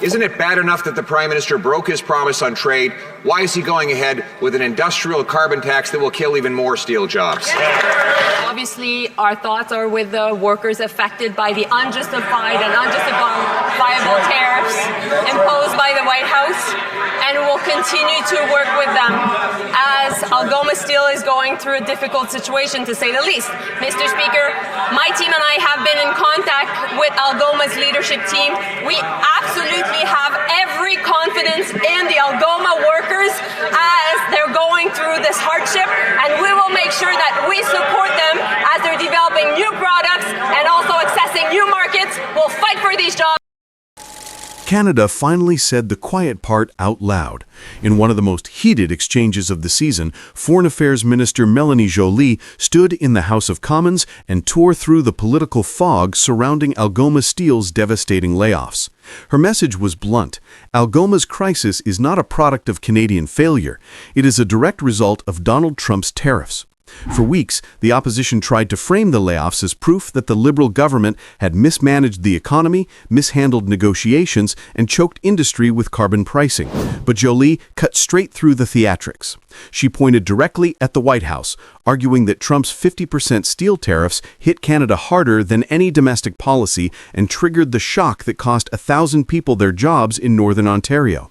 Isn't it bad enough that the Prime Minister broke his promise on trade? Why is he going ahead with an industrial carbon tax that will kill even more steel jobs? Obviously, our thoughts are with the workers affected by the unjustified and unjustifiable tariffs imposed by the White House, and we'll continue to work with them as Algoma Steel is going through a difficult situation, to say the least. Mr. Speaker, my team and I have been in contact with Algoma's leadership team. We absolutely have every confidence in the Algoma workers as they're going through this hardship, and we will make sure that we support them as they're developing new products and also accessing new markets. We'll fight for these jobs. Canada finally said the quiet part out loud. In one of the most heated exchanges of the season, Foreign Affairs Minister Mélanie Joly stood in the House of Commons and tore through the political fog surrounding Algoma Steel's devastating layoffs. Her message was blunt. Algoma's crisis is not a product of Canadian failure. It is a direct result of Donald Trump's tariffs. For weeks, the opposition tried to frame the layoffs as proof that the Liberal government had mismanaged the economy, mishandled negotiations, and choked industry with carbon pricing. But Joly cut straight through the theatrics. She pointed directly at the White House, arguing that Trump's 50% steel tariffs hit Canada harder than any domestic policy and triggered the shock that cost 1,000 people their jobs in Northern Ontario.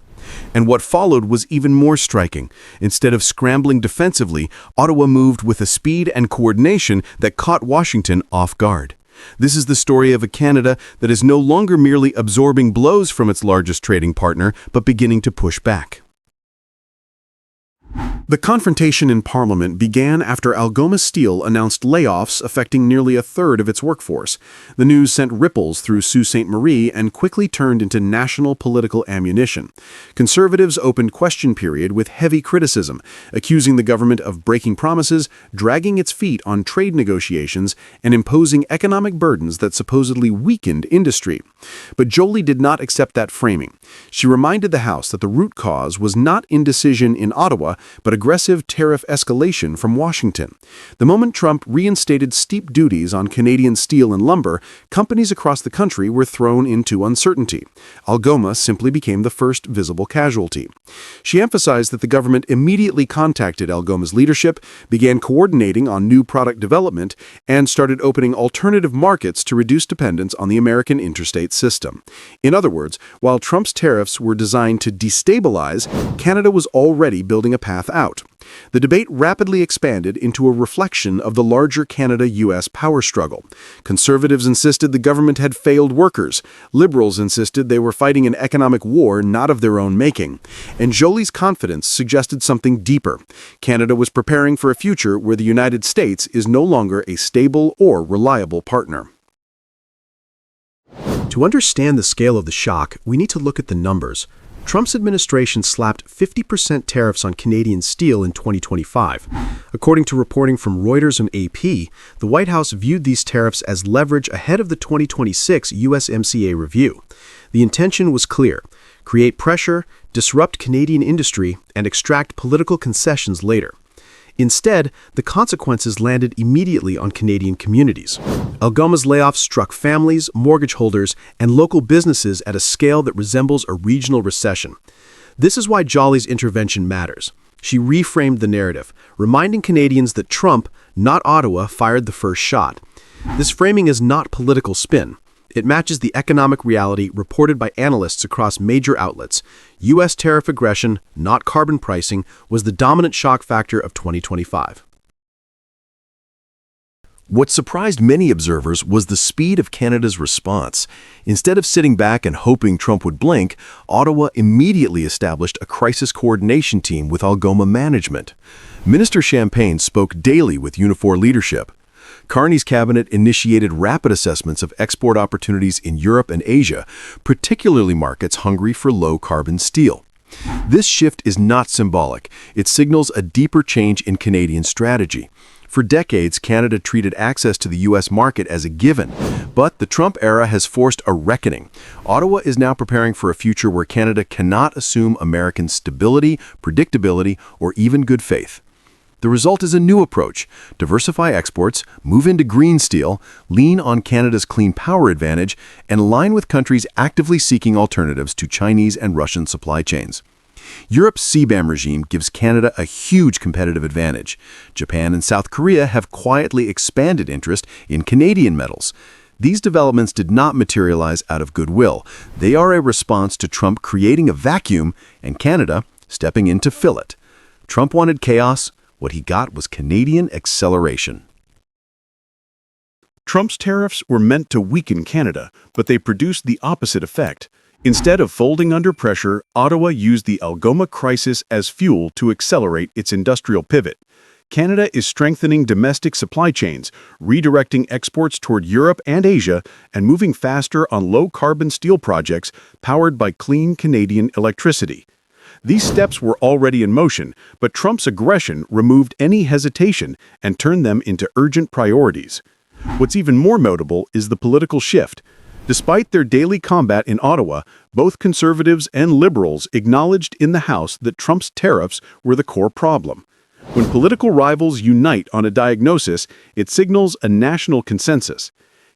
And what followed was even more striking. Instead of scrambling defensively, Ottawa moved with a speed and coordination that caught Washington off guard. This is the story of a Canada that is no longer merely absorbing blows from its largest trading partner, but beginning to push back. The confrontation in Parliament began after Algoma Steel announced layoffs affecting nearly a third of its workforce. The news sent ripples through Sault Ste. Marie and quickly turned into national political ammunition. Conservatives opened question period with heavy criticism, accusing the government of breaking promises, dragging its feet on trade negotiations, and imposing economic burdens that supposedly weakened industry. But Joly did not accept that framing. She reminded the House that the root cause was not indecision in Ottawa, but aggressive tariff escalation from Washington. The moment Trump reinstated steep duties on Canadian steel and lumber, companies across the country were thrown into uncertainty. Algoma simply became the first visible casualty. She emphasized that the government immediately contacted Algoma's leadership, began coordinating on new product development, and started opening alternative markets to reduce dependence on the American interstate system. In other words, while Trump's tariffs were designed to destabilize, Canada was already building a path out. The debate rapidly expanded into a reflection of the larger Canada-U.S. power struggle. Conservatives insisted the government had failed workers. Liberals insisted they were fighting an economic war not of their own making. And Joly's confidence suggested something deeper. Canada was preparing for a future where the United States is no longer a stable or reliable partner. To understand the scale of the shock, we need to look at the numbers. Trump's administration slapped 50% tariffs on Canadian steel in 2025. According to reporting from Reuters and AP, the White House viewed these tariffs as leverage ahead of the 2026 USMCA review. The intention was clear: create pressure, disrupt Canadian industry, and extract political concessions later. Instead, the consequences landed immediately on Canadian communities. Algoma's layoffs struck families, mortgage holders, and local businesses at a scale that resembles a regional recession. This is why Joly's intervention matters. She reframed the narrative, reminding Canadians that Trump, not Ottawa, fired the first shot. This framing is not political spin. It matches the economic reality reported by analysts across major outlets. U.S. tariff aggression, not carbon pricing, was the dominant shock factor of 2025. What surprised many observers was the speed of Canada's response. Instead of sitting back and hoping Trump would blink, Ottawa immediately established a crisis coordination team with Algoma management. Minister Champagne spoke daily with Unifor leadership. Carney's cabinet initiated rapid assessments of export opportunities in Europe and Asia, particularly markets hungry for low-carbon steel. This shift is not symbolic. It signals a deeper change in Canadian strategy. For decades, Canada treated access to the U.S. market as a given, but the Trump era has forced a reckoning. Ottawa is now preparing for a future where Canada cannot assume American stability, predictability, or even good faith. The result is a new approach: diversify exports, move into green steel, lean on Canada's clean power advantage, and align with countries actively seeking alternatives to Chinese and Russian supply chains. Europe's CBAM regime gives Canada a huge competitive advantage. Japan and South Korea have quietly expanded interest in Canadian metals. These developments did not materialize out of goodwill. They are a response to Trump creating a vacuum and Canada stepping in to fill it. Trump wanted chaos. What he got was Canadian acceleration. Trump's tariffs were meant to weaken Canada, but they produced the opposite effect. Instead of folding under pressure, Ottawa used the Algoma crisis as fuel to accelerate its industrial pivot. Canada is strengthening domestic supply chains, redirecting exports toward Europe and Asia, and moving faster on low-carbon steel projects powered by clean Canadian electricity. These steps were already in motion, but Trump's aggression removed any hesitation and turned them into urgent priorities. What's even more notable is the political shift. Despite their daily combat in Ottawa, both Conservatives and Liberals acknowledged in the House that Trump's tariffs were the core problem. When political rivals unite on a diagnosis, it signals a national consensus.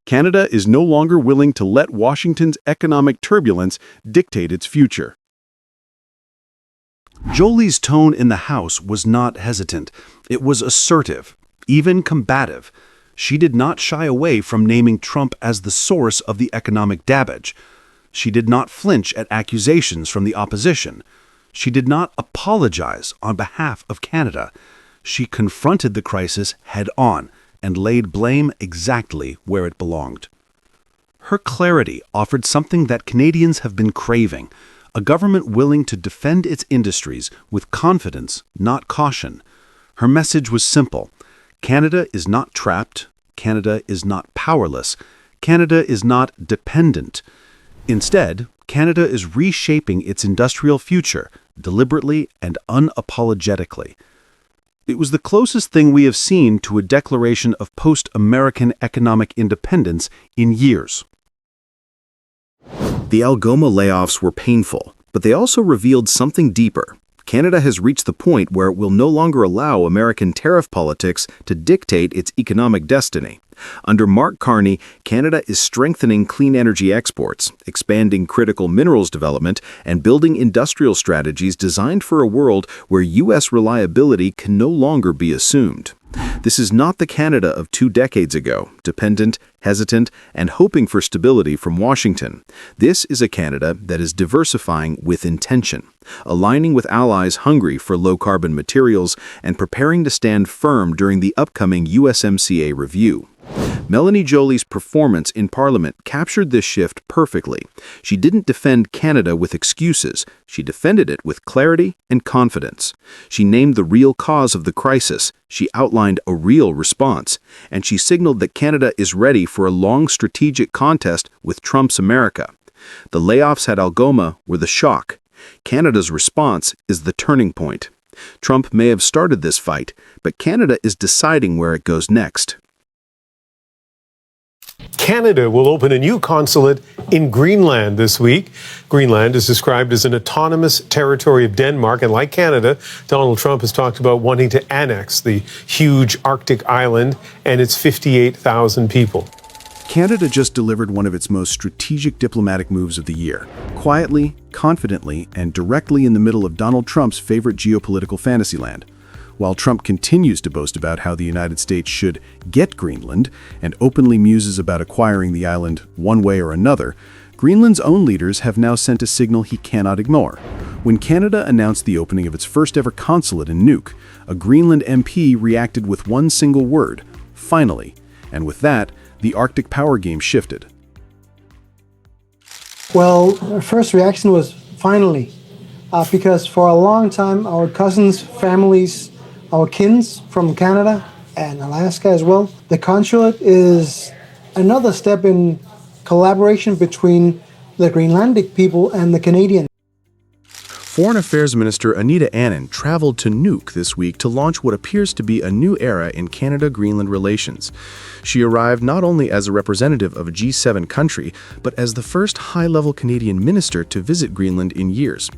Canada is no longer willing to let Washington's economic turbulence dictate its future. Jolie's tone in the House was not hesitant. It was assertive, even combative. She did not shy away from naming Trump as the source of the economic damage. She did not flinch at accusations from the opposition. She did not apologize on behalf of Canada. She confronted the crisis head-on and laid blame exactly where it belonged. Her clarity offered something that Canadians have been craving: a government willing to defend its industries with confidence, not caution. Her message was simple: Canada is not trapped. Canada is not powerless. Canada is not dependent. Instead, Canada is reshaping its industrial future, deliberately and unapologetically. It was the closest thing we have seen to a declaration of post-American economic independence in years. The Algoma layoffs were painful, but they also revealed something deeper. Canada has reached the point where it will no longer allow American tariff politics to dictate its economic destiny. Under Mark Carney, Canada is strengthening clean energy exports, expanding critical minerals development, and building industrial strategies designed for a world where U.S. reliability can no longer be assumed. This is not the Canada of 2 decades ago, dependent, hesitant, and hoping for stability from Washington. This is a Canada that is diversifying with intention, aligning with allies hungry for low-carbon materials, and preparing to stand firm during the upcoming USMCA review. Melanie Joly's performance in Parliament captured this shift perfectly. She didn't defend Canada with excuses. She defended it with clarity and confidence. She named the real cause of the crisis. She outlined a real response. And she signaled that Canada is ready for a long strategic contest with Trump's America. The layoffs at Algoma were the shock. Canada's response is the turning point. Trump may have started this fight, but Canada is deciding where it goes next. Canada will open a new consulate in Greenland this week. Greenland is described as an autonomous territory of Denmark, and like Canada, Donald Trump has talked about wanting to annex the huge Arctic island and its 58,000 people. Canada just delivered one of its most strategic diplomatic moves of the year, quietly, confidently, and directly in the middle of Donald Trump's favorite geopolitical fantasyland. While Trump continues to boast about how the United States should get Greenland and openly muses about acquiring the island one way or another, Greenland's own leaders have now sent a signal he cannot ignore. When Canada announced the opening of its first-ever consulate in Nuuk, a Greenland MP reacted with one single word: finally. And with that, the Arctic power game shifted. Well, our first reaction was finally, because for a long time our cousins, families, our kins from Canada and Alaska as well, the consulate is another step in collaboration between the Greenlandic people and the Canadians. Foreign Affairs Minister Anita Anand traveled to Nuuk this week to launch what appears to be a new era in Canada-Greenland relations. She arrived not only as a representative of a G7 country, but as the first high-level Canadian minister to visit Greenland in years.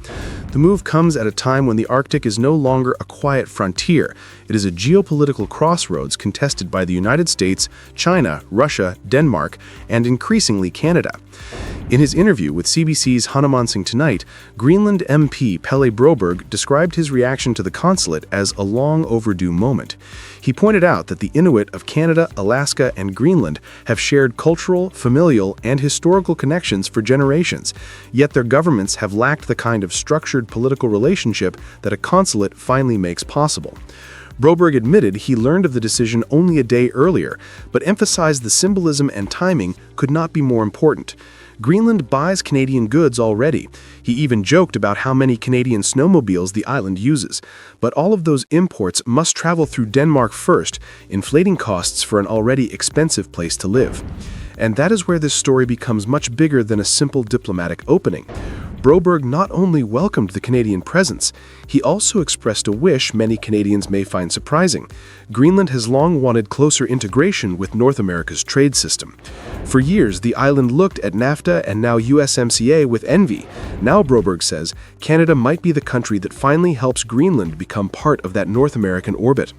The move comes at a time when the Arctic is no longer a quiet frontier. It is a geopolitical crossroads contested by the United States, China, Russia, Denmark, and increasingly Canada. In his interview with CBC's Hanuman Singh Tonight, Greenland MP Pelle Broberg described his reaction to the consulate as a long overdue moment. He pointed out that the Inuit of Canada, Alaska, and Greenland have shared cultural, familial, and historical connections for generations, yet their governments have lacked the kind of structured political relationship that a consulate finally makes possible. Broberg admitted he learned of the decision only a day earlier, but emphasized the symbolism and timing could not be more important. Greenland buys Canadian goods already. He even joked about how many Canadian snowmobiles the island uses. But all of those imports must travel through Denmark first, inflating costs for an already expensive place to live. And that is where this story becomes much bigger than a simple diplomatic opening. Broberg not only welcomed the Canadian presence, he also expressed a wish many Canadians may find surprising. Greenland has long wanted closer integration with North America's trade system. For years, the island looked at NAFTA and now USMCA with envy. Now, Broberg says, Canada might be the country that finally helps Greenland become part of that North American orbit.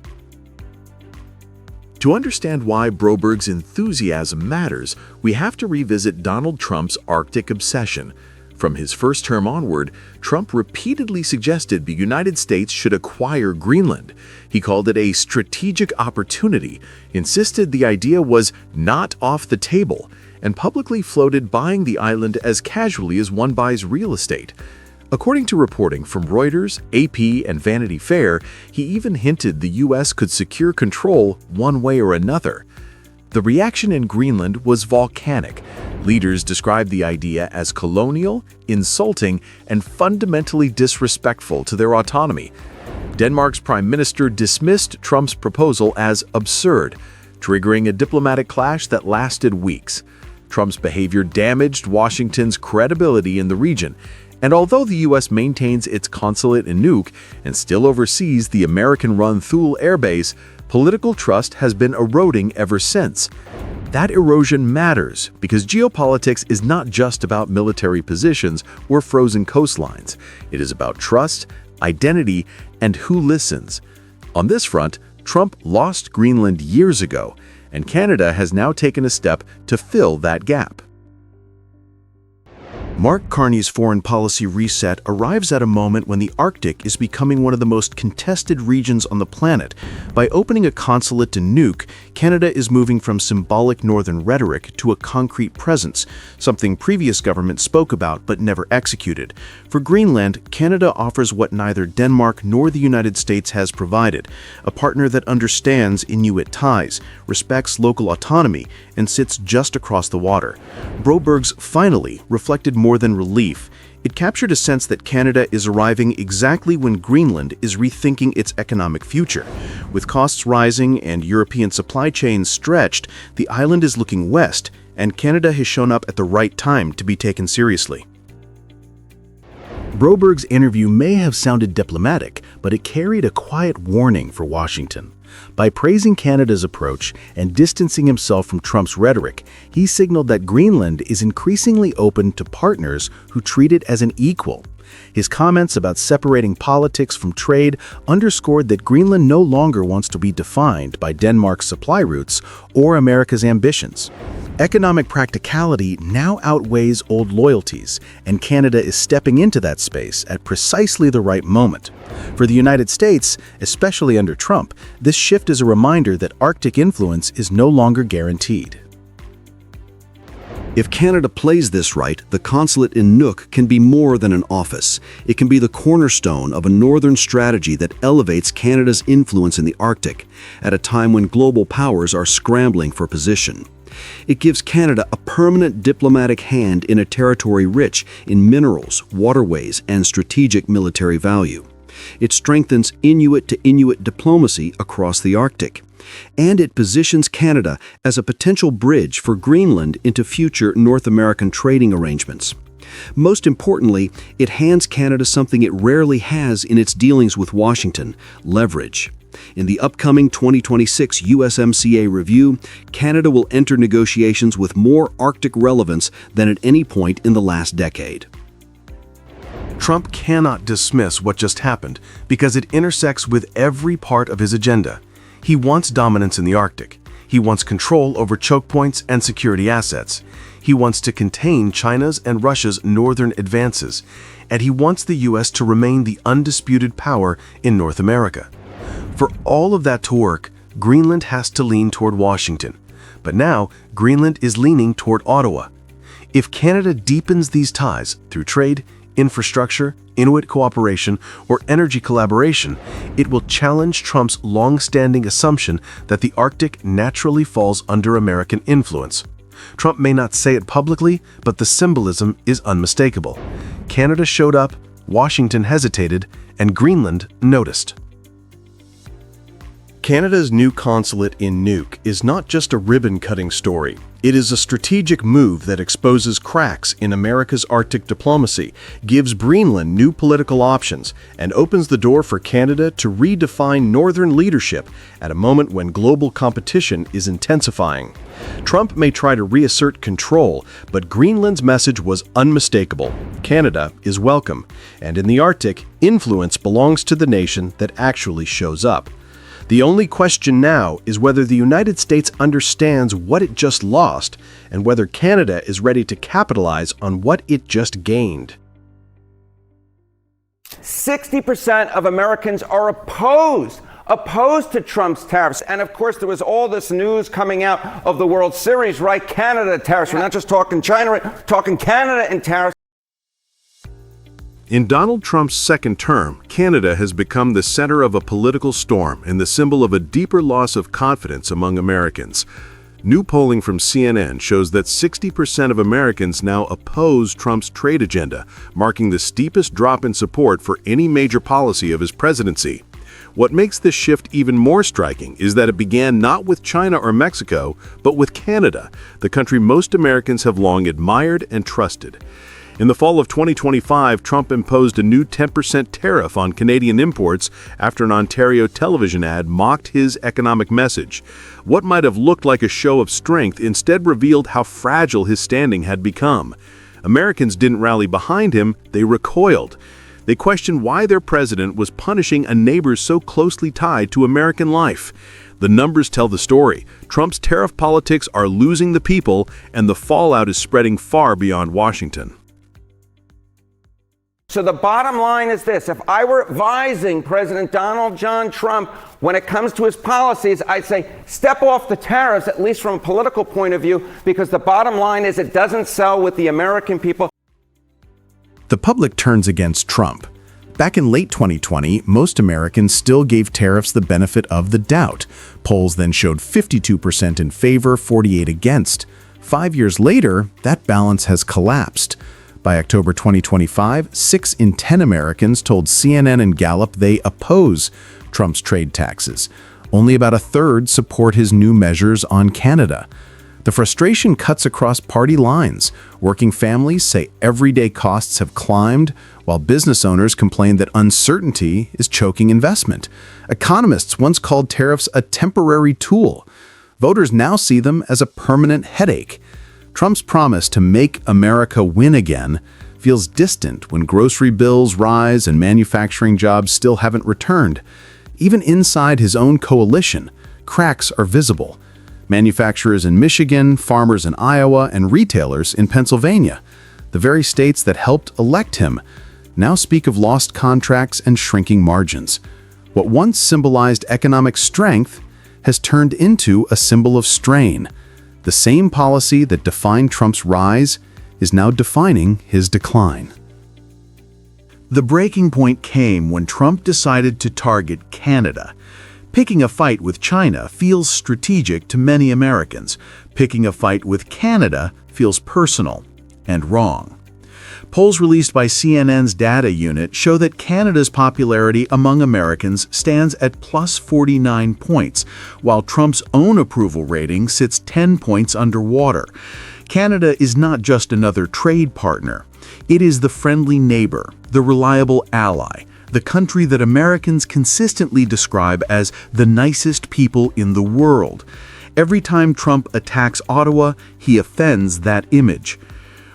To understand why Broberg's enthusiasm matters, we have to revisit Donald Trump's Arctic obsession. From his first term onward, Trump repeatedly suggested the United States should acquire Greenland. He called it a strategic opportunity, insisted the idea was not off the table, and publicly floated buying the island as casually as one buys real estate. According to reporting from Reuters, AP, and Vanity Fair, he even hinted the U.S. could secure control one way or another. The reaction in Greenland was volcanic. Leaders described the idea as colonial, insulting, and fundamentally disrespectful to their autonomy. Denmark's prime minister dismissed Trump's proposal as absurd, triggering a diplomatic clash that lasted weeks. Trump's behavior damaged Washington's credibility in the region, and although the U.S. maintains its consulate in Nuuk and still oversees the American-run Thule Air Base, political trust has been eroding ever since. That erosion matters because geopolitics is not just about military positions or frozen coastlines. It is about trust, identity, and who listens. On this front, Trump lost Greenland years ago, and Canada has now taken a step to fill that gap. Mark Carney's foreign policy reset arrives at a moment when the Arctic is becoming one of the most contested regions on the planet. By opening a consulate to Nuuk, Canada is moving from symbolic northern rhetoric to a concrete presence, something previous governments spoke about but never executed. For Greenland, Canada offers what neither Denmark nor the United States has provided, a partner that understands Inuit ties, respects local autonomy, and sits just across the water. Broberg's "finally" reflected more than relief. It captured a sense that Canada is arriving exactly when Greenland is rethinking its economic future. With costs rising and European supply chains stretched, the island is looking west, and Canada has shown up at the right time to be taken seriously. Broberg's interview may have sounded diplomatic, but it carried a quiet warning for Washington. By praising Canada's approach and distancing himself from Trump's rhetoric, he signaled that Greenland is increasingly open to partners who treat it as an equal. His comments about separating politics from trade underscored that Greenland no longer wants to be defined by Denmark's supply routes or America's ambitions. Economic practicality now outweighs old loyalties, and Canada is stepping into that space at precisely the right moment. For the United States, especially under Trump, this shift is a reminder that Arctic influence is no longer guaranteed. If Canada plays this right, the consulate in Nuuk can be more than an office. It can be the cornerstone of a northern strategy that elevates Canada's influence in the Arctic, at a time when global powers are scrambling for position. It gives Canada a permanent diplomatic hand in a territory rich in minerals, waterways, and strategic military value. It strengthens Inuit-to-Inuit diplomacy across the Arctic. And it positions Canada as a potential bridge for Greenland into future North American trading arrangements. Most importantly, it hands Canada something it rarely has in its dealings with Washington: leverage. In the upcoming 2026 USMCA review, Canada will enter negotiations with more Arctic relevance than at any point in the last decade. Trump cannot dismiss what just happened because it intersects with every part of his agenda. He wants dominance in the Arctic. He wants control over choke points and security assets. He wants to contain China's and Russia's northern advances. And he wants the U.S. to remain the undisputed power in North America. For all of that to work, Greenland has to lean toward Washington. But now, Greenland is leaning toward Ottawa. If Canada deepens these ties through trade, infrastructure, Inuit cooperation, or energy collaboration, it will challenge Trump's long-standing assumption that the Arctic naturally falls under American influence. Trump may not say it publicly, but the symbolism is unmistakable. Canada showed up, Washington hesitated, and Greenland noticed. Canada's new consulate in Nuuk is not just a ribbon-cutting story. It is a strategic move that exposes cracks in America's Arctic diplomacy, gives Greenland new political options, and opens the door for Canada to redefine northern leadership at a moment when global competition is intensifying. Trump may try to reassert control, but Greenland's message was unmistakable. Canada is welcome, and in the Arctic, influence belongs to the nation that actually shows up. The only question now is whether the United States understands what it just lost and whether Canada is ready to capitalize on what it just gained. 60% of Americans are opposed to Trump's tariffs. And of course, there was all this news coming out of the World Series, right? Canada tariffs. We're not just talking China, we're talking Canada and tariffs. In Donald Trump's second term, Canada has become the center of a political storm and the symbol of a deeper loss of confidence among Americans. New polling from CNN shows that 60% of Americans now oppose Trump's trade agenda, marking the steepest drop in support for any major policy of his presidency. What makes this shift even more striking is that it began not with China or Mexico, but with Canada, the country most Americans have long admired and trusted. In the fall of 2025, Trump imposed a new 10% tariff on Canadian imports after an Ontario television ad mocked his economic message. What might have looked like a show of strength instead revealed how fragile his standing had become. Americans didn't rally behind him, they recoiled. They questioned why their president was punishing a neighbor so closely tied to American life. The numbers tell the story. Trump's tariff politics are losing the people, and the fallout is spreading far beyond Washington. So the bottom line is this: if I were advising President Donald John Trump when it comes to his policies, I'd say step off the tariffs, at least from a political point of view, because the bottom line is it doesn't sell with the American people. The public turns against Trump. Back in late 2020, most Americans still gave tariffs the benefit of the doubt. Polls then showed 52% in favor, 48% against. 5 years later, that balance has collapsed. By October 2025, 6 in 10 Americans told CNN and Gallup they oppose Trump's trade taxes. Only about a third support his new measures on Canada. The frustration cuts across party lines. Working families say everyday costs have climbed, while business owners complain that uncertainty is choking investment. Economists once called tariffs a temporary tool. Voters now see them as a permanent headache. Trump's promise to make America win again feels distant when grocery bills rise and manufacturing jobs still haven't returned. Even inside his own coalition, cracks are visible. Manufacturers in Michigan, farmers in Iowa, and retailers in Pennsylvania, the very states that helped elect him, now speak of lost contracts and shrinking margins. What once symbolized economic strength has turned into a symbol of strain. The same policy that defined Trump's rise is now defining his decline. The breaking point came when Trump decided to target Canada. Picking a fight with China feels strategic to many Americans. Picking a fight with Canada feels personal and wrong. Polls released by CNN's data unit show that Canada's popularity among Americans stands at plus 49 points, while Trump's own approval rating sits 10 points underwater. Canada is not just another trade partner. It is the friendly neighbor, the reliable ally, the country that Americans consistently describe as the nicest people in the world. Every time Trump attacks Ottawa, he offends that image.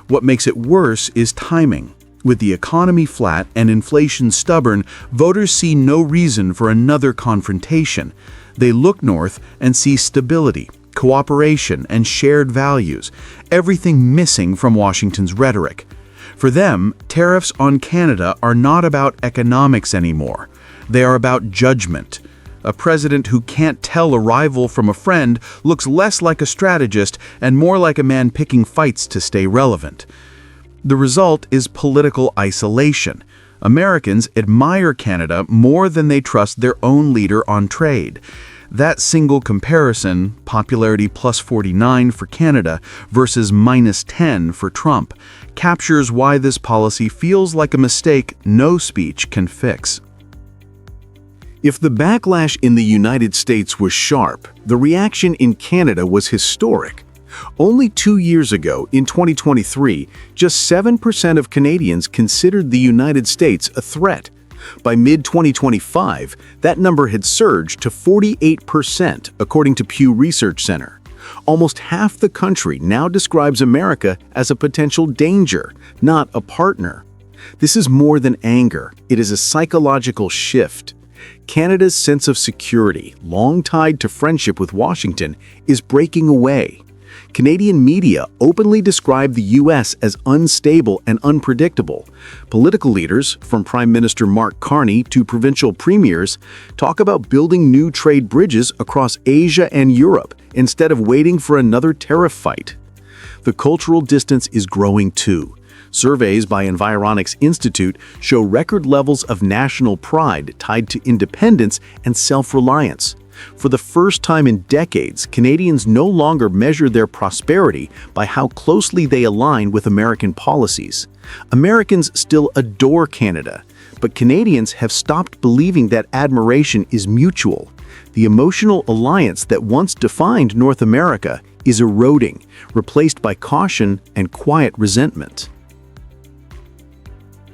What makes it worse is timing. With the economy flat and inflation stubborn, voters see no reason for another confrontation. They look north and see stability, cooperation, and shared values, everything missing from Washington's rhetoric. For them, tariffs on Canada are not about economics anymore. They are about judgment. A president who can't tell a rival from a friend looks less like a strategist and more like a man picking fights to stay relevant. The result is political isolation. Americans admire Canada more than they trust their own leader on trade. That single comparison, popularity plus 49 for Canada versus minus 10 for Trump, captures why this policy feels like a mistake no speech can fix. If the backlash in the United States was sharp, the reaction in Canada was historic. Only 2 years ago, in 2023, just 7% of Canadians considered the United States a threat. By mid-2025, that number had surged to 48%, according to Pew Research Center. Almost half the country now describes America as a potential danger, not a partner. This is more than anger. It is a psychological shift. Canada's sense of security, long tied to friendship with Washington, is breaking away. Canadian media openly describe the U.S. as unstable and unpredictable. Political leaders, from Prime Minister Mark Carney to provincial premiers, talk about building new trade bridges across Asia and Europe instead of waiting for another tariff fight. The cultural distance is growing too. Surveys by Environics Institute show record levels of national pride tied to independence and self-reliance. For the first time in decades, Canadians no longer measure their prosperity by how closely they align with American policies. Americans still adore Canada, but Canadians have stopped believing that admiration is mutual. The emotional alliance that once defined North America is eroding, replaced by caution and quiet resentment.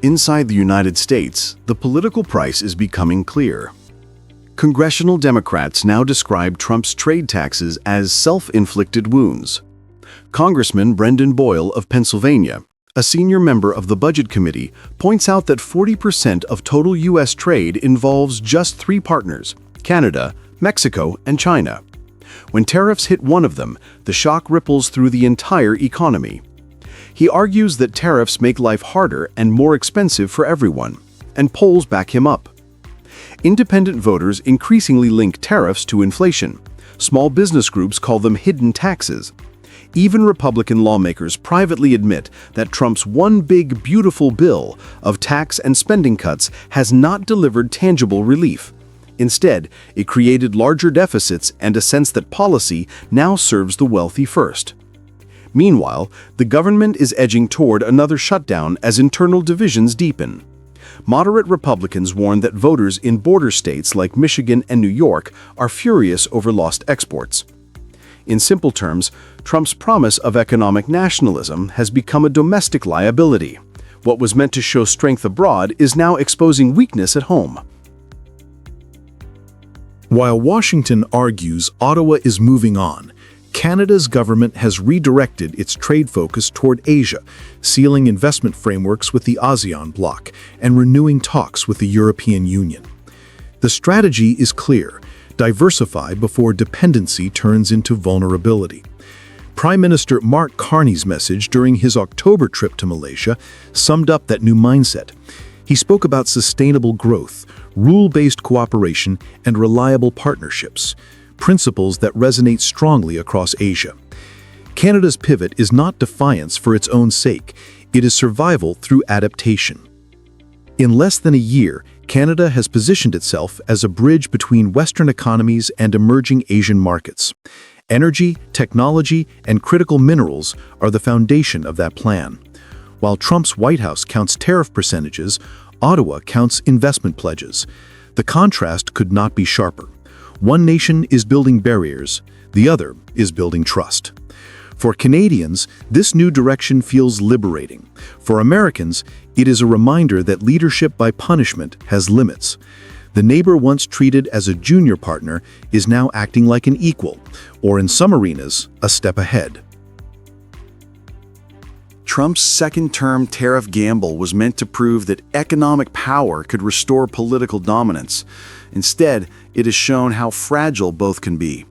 Inside the United States, the political price is becoming clear. Congressional Democrats now describe Trump's trade taxes as self-inflicted wounds. Congressman Brendan Boyle of Pennsylvania, a senior member of the Budget Committee, points out that 40% of total U.S. trade involves just 3 partners: Canada, Mexico, and China. When tariffs hit one of them, the shock ripples through the entire economy. He argues that tariffs make life harder and more expensive for everyone, and polls back him up. Independent voters increasingly link tariffs to inflation. Small business groups call them hidden taxes. Even Republican lawmakers privately admit that Trump's one big beautiful bill of tax and spending cuts has not delivered tangible relief. Instead, it created larger deficits and a sense that policy now serves the wealthy first. Meanwhile, the government is edging toward another shutdown as internal divisions deepen. Moderate Republicans warn that voters in border states like Michigan and New York are furious over lost exports. In simple terms, Trump's promise of economic nationalism has become a domestic liability. What was meant to show strength abroad is now exposing weakness at home. While Washington argues Ottawa is moving on, Canada's government has redirected its trade focus toward Asia, sealing investment frameworks with the ASEAN bloc and renewing talks with the European Union. The strategy is clear: diversify before dependency turns into vulnerability. Prime Minister Mark Carney's message during his October trip to Malaysia summed up that new mindset. He spoke about sustainable growth, rule-based cooperation, and reliable partnerships, principles that resonate strongly across Asia. Canada's pivot is not defiance for its own sake, it is survival through adaptation. In less than a year, Canada has positioned itself as a bridge between Western economies and emerging Asian markets. Energy, technology, and critical minerals are the foundation of that plan. While Trump's White House counts tariff percentages, Ottawa counts investment pledges. The contrast could not be sharper. One nation is building barriers, the other is building trust. For Canadians, this new direction feels liberating. For Americans, it is a reminder that leadership by punishment has limits. The neighbor once treated as a junior partner is now acting like an equal, or in some arenas, a step ahead. Trump's second-term tariff gamble was meant to prove that economic power could restore political dominance. Instead, it has shown how fragile both can be.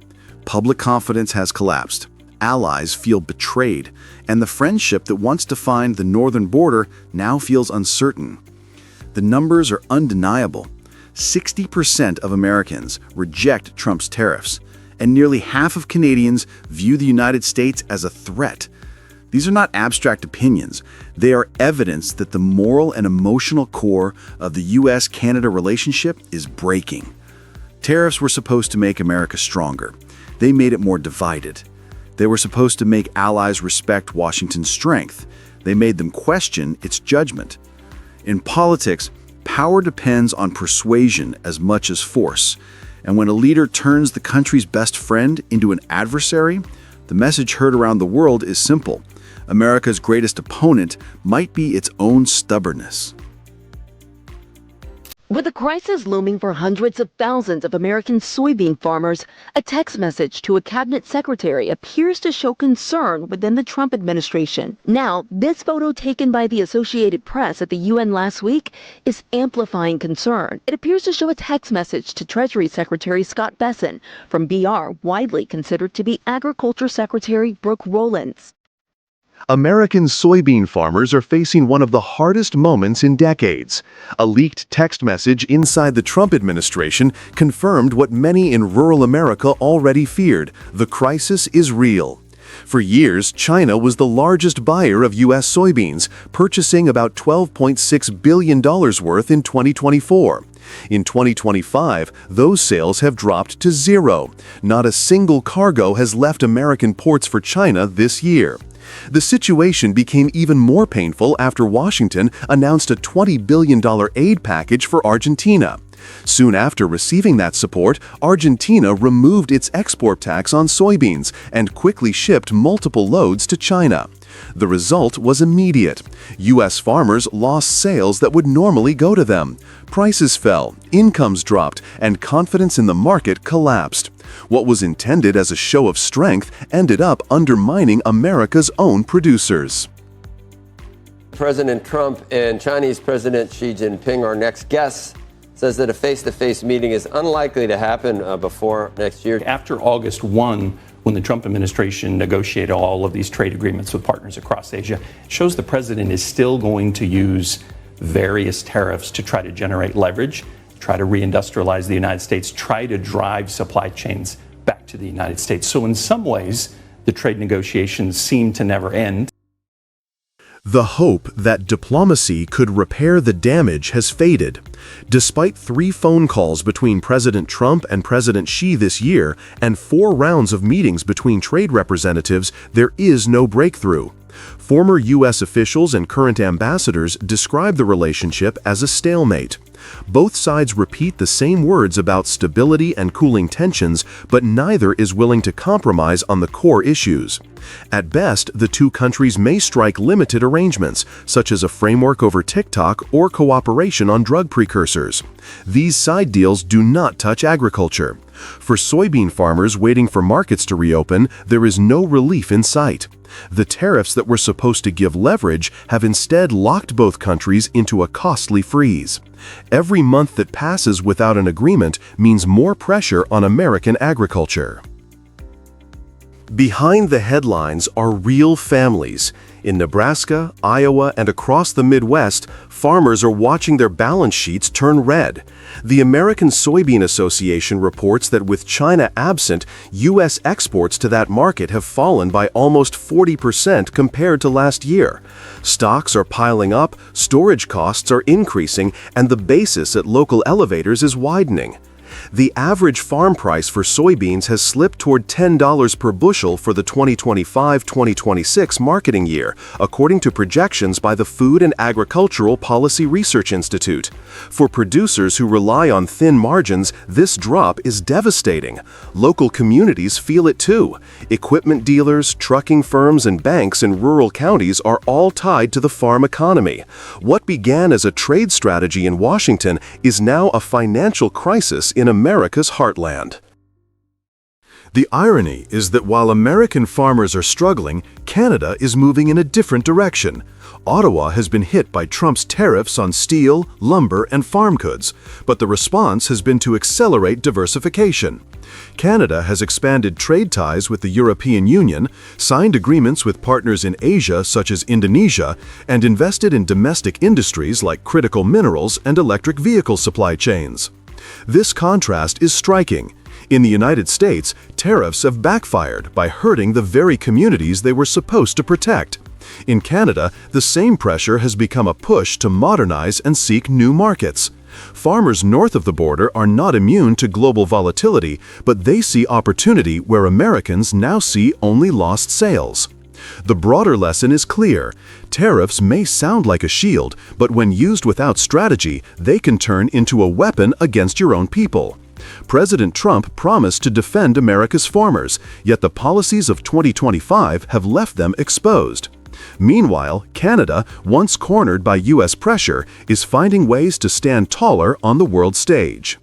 Public confidence has collapsed. Allies feel betrayed, and the friendship that once defined the northern border now feels uncertain. The numbers are undeniable. 60% of Americans reject Trump's tariffs, and nearly half of Canadians view the United States as a threat. These are not abstract opinions. They are evidence that the moral and emotional core of the U.S.-Canada relationship is breaking. Tariffs were supposed to make America stronger. They made it more divided. They were supposed to make allies respect Washington's strength. They made them question its judgment. In politics, power depends on persuasion as much as force. And when a leader turns the country's best friend into an adversary, the message heard around the world is simple. America's greatest opponent might be its own stubbornness. With the crisis looming for hundreds of thousands of American soybean farmers, a text message to a cabinet secretary appears to show concern within the Trump administration. Now, this photo taken by the Associated Press at the UN last week is amplifying concern. It appears to show a text message to Treasury Secretary Scott Bessent from BR, widely considered to be Agriculture Secretary Brooke Rollins. American soybean farmers are facing one of the hardest moments in decades. A leaked text message inside the Trump administration confirmed what many in rural America already feared: the crisis is real. For years, China was the largest buyer of U.S. soybeans, purchasing about $12.6 billion worth in 2024. In 2025, those sales have dropped to zero. Not a single cargo has left American ports for China this year. The situation became even more painful after Washington announced a $20 billion aid package for Argentina. Soon after receiving that support, Argentina removed its export tax on soybeans and quickly shipped multiple loads to China. The result was immediate. U.S. farmers lost sales that would normally go to them. Prices fell, incomes dropped, and confidence in the market collapsed. What was intended as a show of strength ended up undermining America's own producers. President Trump and Chinese President Xi Jinping, our next guest, says that a face-to-face meeting is unlikely to happen before next year. After August 1, when the Trump administration negotiated all of these trade agreements with partners across Asia, it shows the president is still going to use various tariffs to try to generate leverage, try to reindustrialize the United States, try to drive supply chains back to the United States. So in some ways, the trade negotiations seem to never end. The hope that diplomacy could repair the damage has faded. Despite 3 phone calls between President Trump and President Xi this year and 4 rounds of meetings between trade representatives, there is no breakthrough. Former U.S. officials and current ambassadors describe the relationship as a stalemate. Both sides repeat the same words about stability and cooling tensions, but neither is willing to compromise on the core issues. At best, the two countries may strike limited arrangements, such as a framework over TikTok or cooperation on drug precursors. These side deals do not touch agriculture. For soybean farmers waiting for markets to reopen, there is no relief in sight. The tariffs that were supposed to give leverage have instead locked both countries into a costly freeze. Every month that passes without an agreement means more pressure on American agriculture. Behind the headlines are real families. In Nebraska, Iowa, and across the Midwest, farmers are watching their balance sheets turn red. The American Soybean Association reports that with China absent, U.S. exports to that market have fallen by almost 40% compared to last year. Stocks are piling up, storage costs are increasing, and the basis at local elevators is widening. The average farm price for soybeans has slipped toward $10 per bushel for the 2025-2026 marketing year, according to projections by the Food and Agricultural Policy Research Institute. For producers who rely on thin margins, this drop is devastating. Local communities feel it too. Equipment dealers, trucking firms, and banks in rural counties are all tied to the farm economy. What began as a trade strategy in Washington is now a financial crisis in America's heartland. The irony is that while American farmers are struggling, Canada is moving in a different direction. Ottawa has been hit by Trump's tariffs on steel, lumber, and farm goods, but the response has been to accelerate diversification. Canada has expanded trade ties with the European Union, signed agreements with partners in Asia such as Indonesia, and invested in domestic industries like critical minerals and electric vehicle supply chains. This contrast is striking. In the United States, tariffs have backfired by hurting the very communities they were supposed to protect. In Canada, the same pressure has become a push to modernize and seek new markets. Farmers north of the border are not immune to global volatility, but they see opportunity where Americans now see only lost sales. The broader lesson is clear. Tariffs may sound like a shield, but when used without strategy, they can turn into a weapon against your own people. President Trump promised to defend America's farmers, yet the policies of 2025 have left them exposed. Meanwhile, Canada, once cornered by U.S. pressure, is finding ways to stand taller on the world stage.